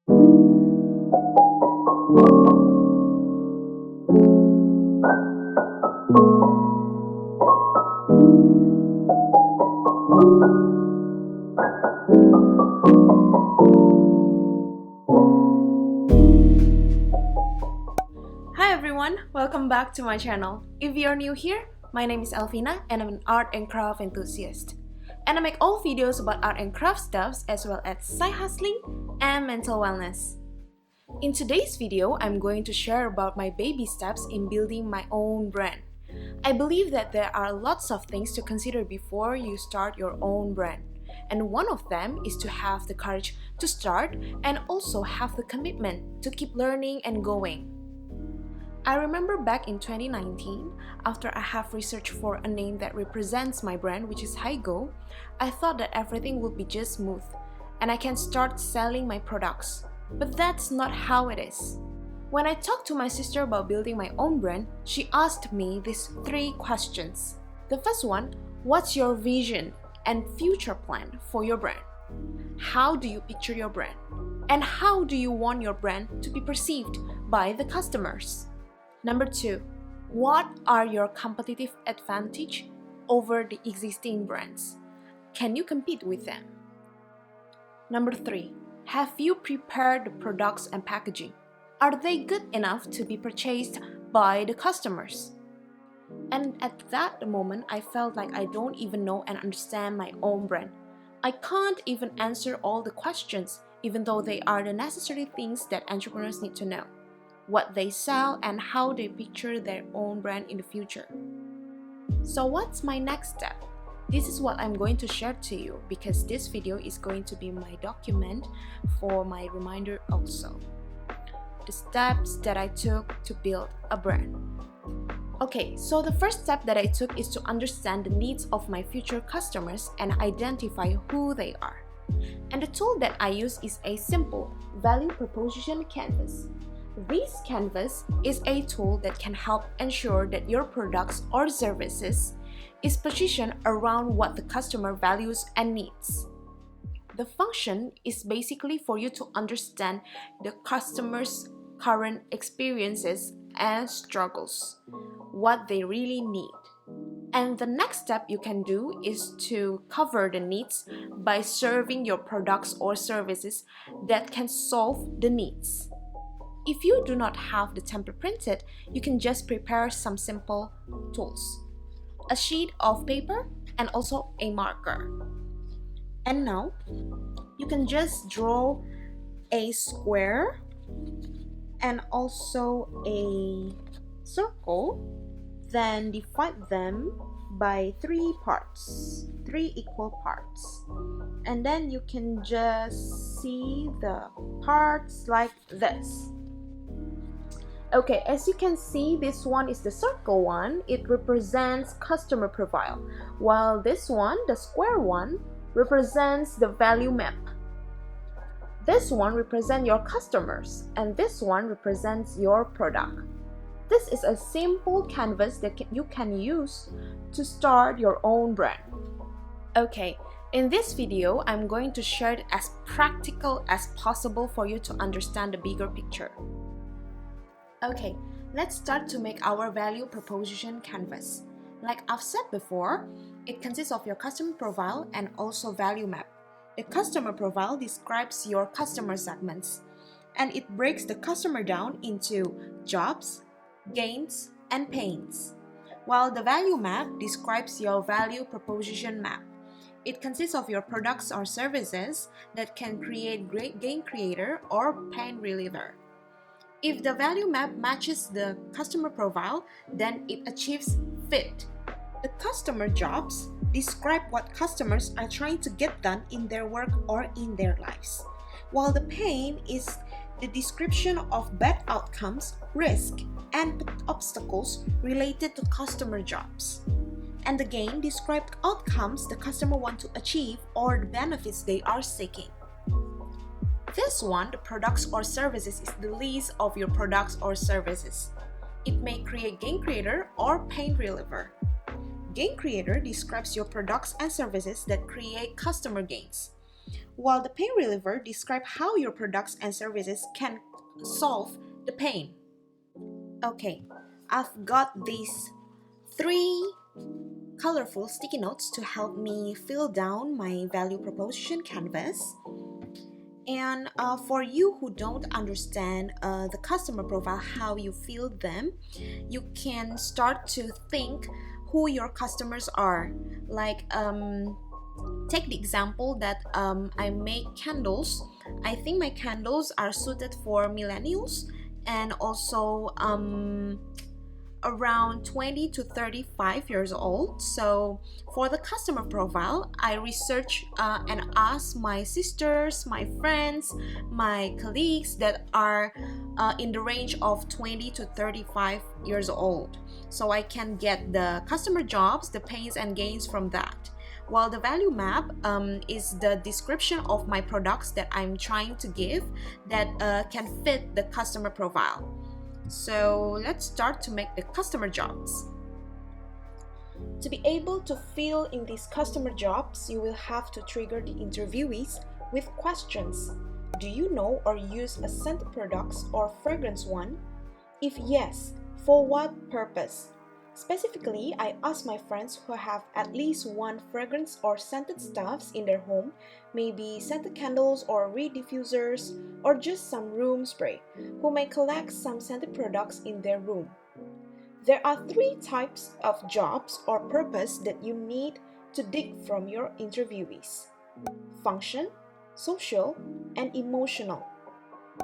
Hi everyone, welcome back to my channel. If you're new here, my name is Elvina and I'm an art and craft enthusiast. And I make all videos about art and craft stuffs as well as side hustling and mental wellness. In today's video, I'm going to share about my baby steps in building my own brand. I believe that there are lots of things to consider before you start your own brand. And one of them is to have the courage to start and also have the commitment to keep learning and going. I remember back in 2019, after I have researched for a name that represents my brand, which is Haigo, I thought that everything would be just smooth and I can start selling my products. But that's not how it is. When I talked to my sister about building my own brand, she asked me these 3 questions. The first one, what's your vision and future plan for your brand? How do you picture your brand? And how do you want your brand to be perceived by the customers? Number 2, what are your competitive advantage over the existing brands? Can you compete with them? Number 3, have you prepared the products and packaging? Are they good enough to be purchased by the customers? And at that moment, I felt like I don't even know and understand my own brand. I can't even answer all the questions, even though they are the necessary things that entrepreneurs need to know. What they sell and how they picture their own brand in the future. So what's my next step? This is what I'm going to share to you because this video is going to be my document for my reminder also. The steps that I took to build a brand. Okay, so the first step that I took is to understand the needs of my future customers and identify who they are. And the tool that I use is a simple value proposition canvas. This canvas is a tool that can help ensure that your products or services is positioned around what the customer values and needs. The function is basically for you to understand the customer's current experiences and struggles, what they really need. And the next step you can do is to cover the needs by serving your products or services that can solve the needs. If you do not have the template printed, you can just prepare some simple tools. A sheet of paper and also a marker. And now, you can just draw a square and also a circle, then divide them by 3 parts, 3 equal parts. And then you can just see the parts like this. Okay, as you can see, this one is the circle one. It represents customer profile, while this one, the square one, represents the value map. This one represents your customers, and this one represents your product. This is a simple canvas that you can use to start your own brand. Okay, in this video, I'm going to share it as practical as possible for you to understand the bigger picture. Okay, let's start to make our value proposition canvas. Like I've said before, it consists of your customer profile and also value map. The customer profile describes your customer segments, and it breaks the customer down into jobs, gains, and pains. While the value map describes your value proposition map. It consists of your products or services that can create great gain creator or pain reliever. If the value map matches the customer profile, then it achieves fit. The customer jobs describe what customers are trying to get done in their work or in their lives, while the pain is the description of bad outcomes, risk, and obstacles related to customer jobs. And the gain describes outcomes the customer want to achieve or the benefits they are seeking. This one, the products or services, is the list of your products or services. It may create gain creator or pain reliever. Gain creator describes your products and services that create customer gains, while the pain reliever describes how your products and services can solve the pain. Okay, I've got these 3 colorful sticky notes to help me fill down my value proposition canvas. And for you who don't understand the customer profile, how you feel them, you can start to think who your customers are. Like, take the example that I make candles. I think my candles are suited for millennials and also around 20 to 35 years old. So for the customer profile, I research and ask my sisters, my friends, my colleagues that are in the range of 20 to 35 years old. So I can get the customer jobs, the pains and gains from that. While the value map is the description of my products that I'm trying to give that can fit the customer profile. So let's start to make the customer jobs. To be able to fill in these customer jobs, you will have to trigger the interviewees with questions. Do you know or use a scented products or fragrance one? If yes, for what purpose? Specifically, I asked my friends who have at least one fragrance or scented stuffs in their home, maybe scented candles or reed diffusers, or just some room spray, who may collect some scented products in their room. There are 3 types of jobs or purpose that you need to dig from your interviewees: function, social, and emotional.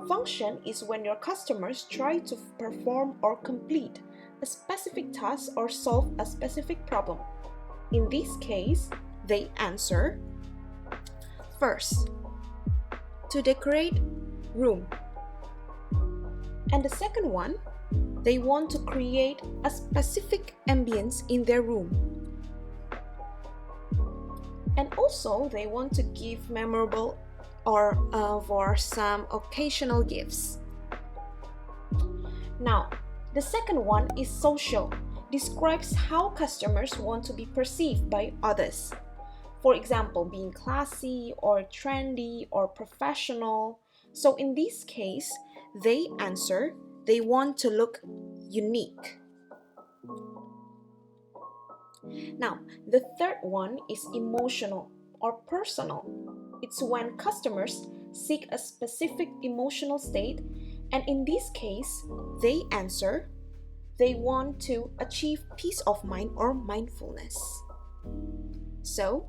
Function is when your customers try to perform or complete a specific task or solve a specific problem. In this case, they answer: first, to decorate room. And the second one, they want to create a specific ambience in their room. And also, they want to give memorable or for some occasional gifts. Now, the second one is social, describes how customers want to be perceived by others. For example, being classy or trendy or professional. So in this case, they answer, they want to look unique. Now, the third one is emotional or personal. It's when customers seek a specific emotional state, and in this case, they answer, they want to achieve peace of mind or mindfulness. So,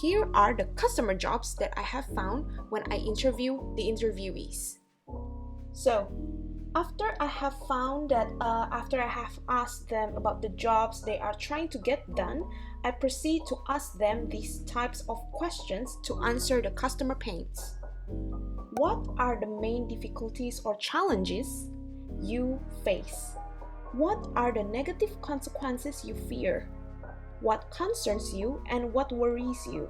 here are the customer jobs that I have found when I interview the interviewees. So, after I have asked them about the jobs they are trying to get done, I proceed to ask them these types of questions to answer the customer pains. What are the main difficulties or challenges you face? What are the negative consequences you fear? What concerns you and what worries you?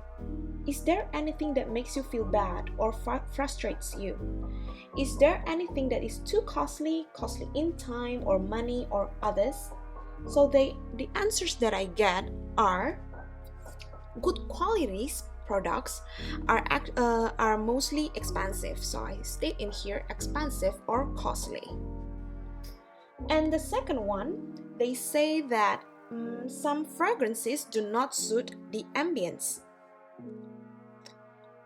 Is there anything that makes you feel bad or frustrates you? Is there anything that is too costly in time or money or others? So the answers that I get are: good quality products are mostly expensive. So I state in here expensive or costly. And the second one, they say that some fragrances do not suit the ambience.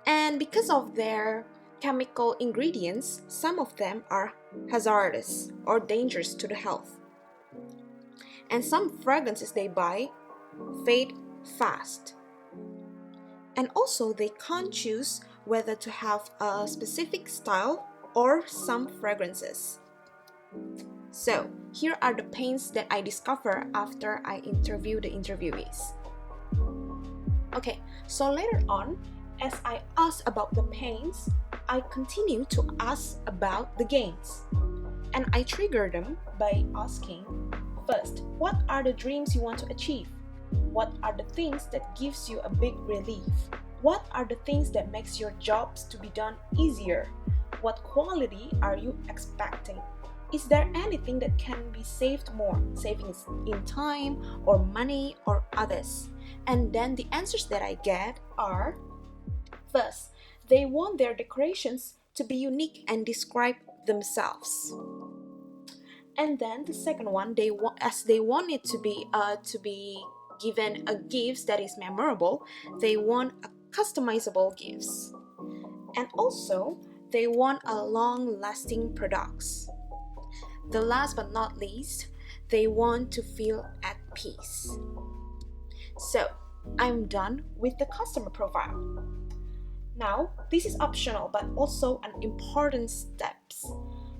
And because of their chemical ingredients, some of them are hazardous or dangerous to the health. And some fragrances they buy fade fast. And also they can't choose whether to have a specific style or some fragrances. So, here are the pains that I discover after I interview the interviewees. Okay, so later on, as I ask about the pains, I continue to ask about the gains. And I trigger them by asking, first, what are the dreams you want to achieve? What are the things that gives you a big relief? What are the things that makes your jobs to be done easier? What quality are you expecting? Is there anything that can be saved more, savings in time or money or others? And then the answers that I get are: first, they want their decorations to be unique and describe themselves. And then the second one, they want it to be given a gift that is memorable. They want a customizable gifts, and also they want a long-lasting products. The last but not least, they want to feel at peace. So I'm done with the customer profile. Now, this is optional but also an important steps.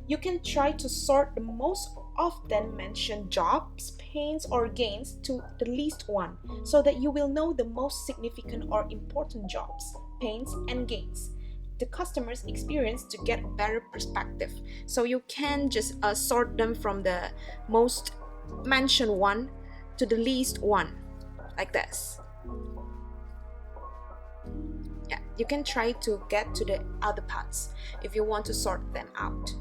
You can try to sort the most often mentioned jobs, pains, or gains to the least one, so that you will know the most significant or important jobs, pains, and gains the customers experience to get a better perspective. So you can just sort them from the most mentioned one to the least one, like this. Yeah, you can try to get to the other parts if you want to sort them out.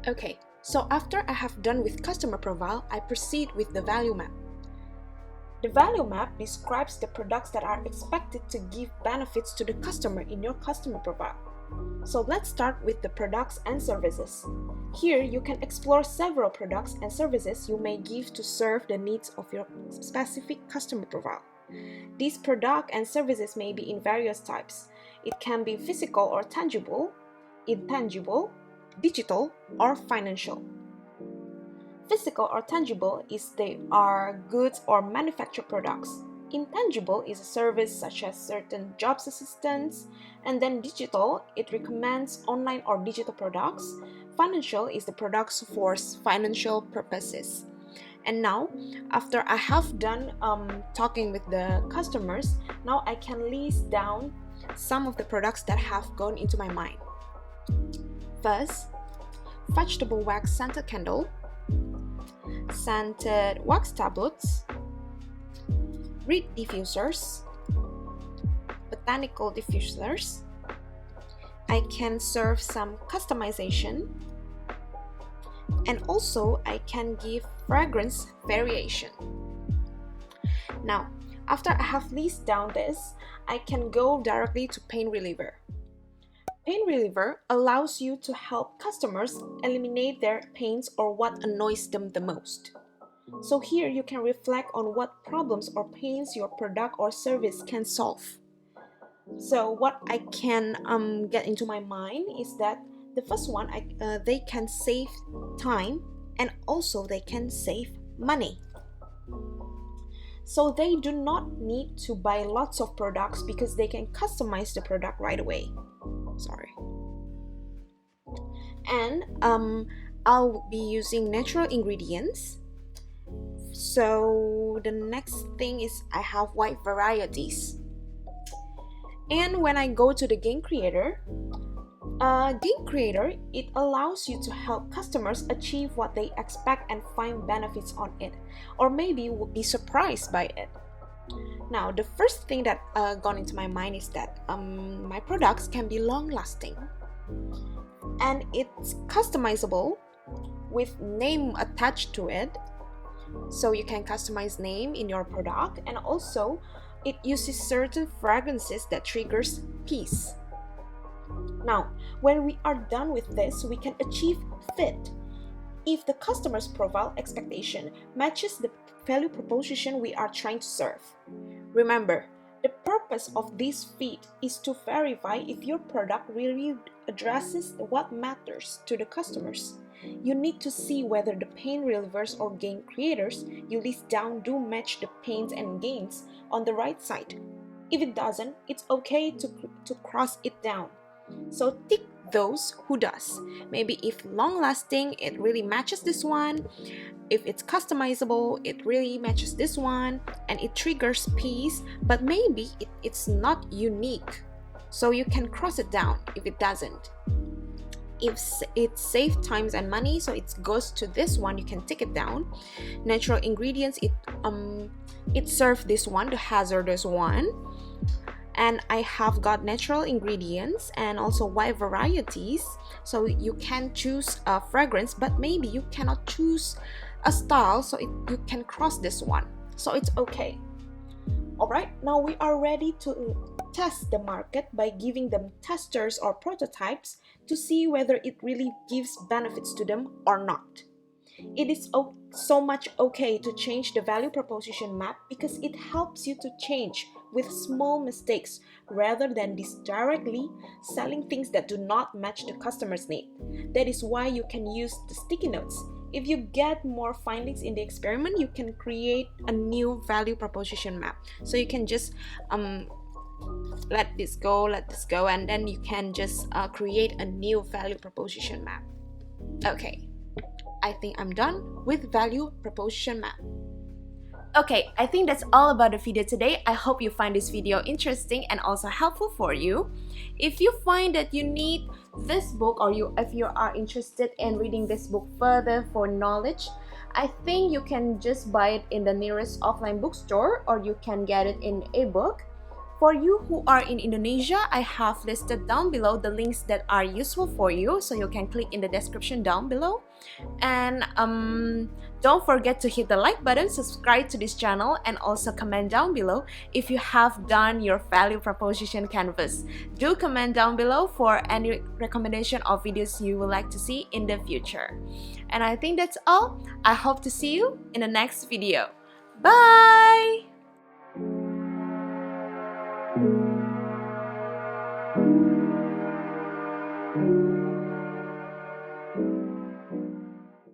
Okay, so after I have done with customer profile, I proceed with the value map. The value map describes the products that are expected to give benefits to the customer in your customer profile. So let's start with the products and services. Here you can explore several products and services you may give to serve the needs of your specific customer profile. These products and services may be in various types. It can be physical or tangible, intangible, digital, or financial. Physical or tangible is they are goods or manufactured products. Intangible is a service such as certain jobs assistance, and then digital, it recommends online or digital products. Financial is the products for financial purposes. And now, after I have done talking with the customers, now I can list down some of the products that have gone into my mind. First, vegetable wax scented candle, scented wax tablets, reed diffusers, botanical diffusers. I can serve some customization, and also I can give fragrance variation. Now, after I have listed down this, I can go directly to pain reliever. Pain reliever allows you to help customers eliminate their pains or what annoys them the most. So here you can reflect on what problems or pains your product or service can solve. So what I can get into my mind is that the first one, they can save time and also they can save money. So they do not need to buy lots of products because they can customize the product right away. And I'll be using natural ingredients. So the next thing is I have wide varieties. And when I go to the game creator, it allows you to help customers achieve what they expect and find benefits on it, or maybe will be surprised by it. Now, the first thing that gone into my mind is that my products can be long-lasting, and it's customizable with name attached to it. So you can customize name in your product, and also it uses certain fragrances that triggers peace. Now, when we are done with this, we can achieve fit. If the customer's profile expectation matches the value proposition we are trying to serve. Remember, the purpose of this fit is to verify if your product really addresses what matters to the customers. You need to see whether the pain relievers or gain creators you list down do match the pains and gains on the right side. If it doesn't, it's okay to cross it down. So tick those who does. Maybe if long lasting, it really matches this one. If it's customizable, it really matches this one, and it triggers peace, but maybe it's not unique. So you can cross it down if it doesn't. If it saves times and money, so it goes to this one, you can take it down. Natural ingredients, it serves this one, the hazardous one. And I have got natural ingredients and also wide varieties. So you can choose a fragrance, but maybe you cannot choose a style, so you can cross this one. So it's okay. Alright, now we are ready to test the market by giving them testers or prototypes to see whether it really gives benefits to them or not. It is so much okay to change the value proposition map because it helps you to change with small mistakes rather than directly selling things that do not match the customer's need. That is why you can use the sticky notes. If you get more findings in the experiment, you can create a new value proposition map. So you can just let this go, and then you can just create a new value proposition map. Okay, I think I'm done with value proposition map. Okay, I think that's all about the video today. I hope you find this video interesting and also helpful for you. If you find that you need this book, or if you are interested in reading this book further for knowledge, I think you can just buy it in the nearest offline bookstore, or you can get it in ebook. For you who are in Indonesia, I have listed down below the links that are useful for you, so you can click in the description down below. And don't forget to hit the like button, subscribe to this channel, and also comment down below if you have done your value proposition canvas. Do comment down below for any recommendation of videos you would like to see in the future. And I think that's all. I hope to see you in the next video. Bye!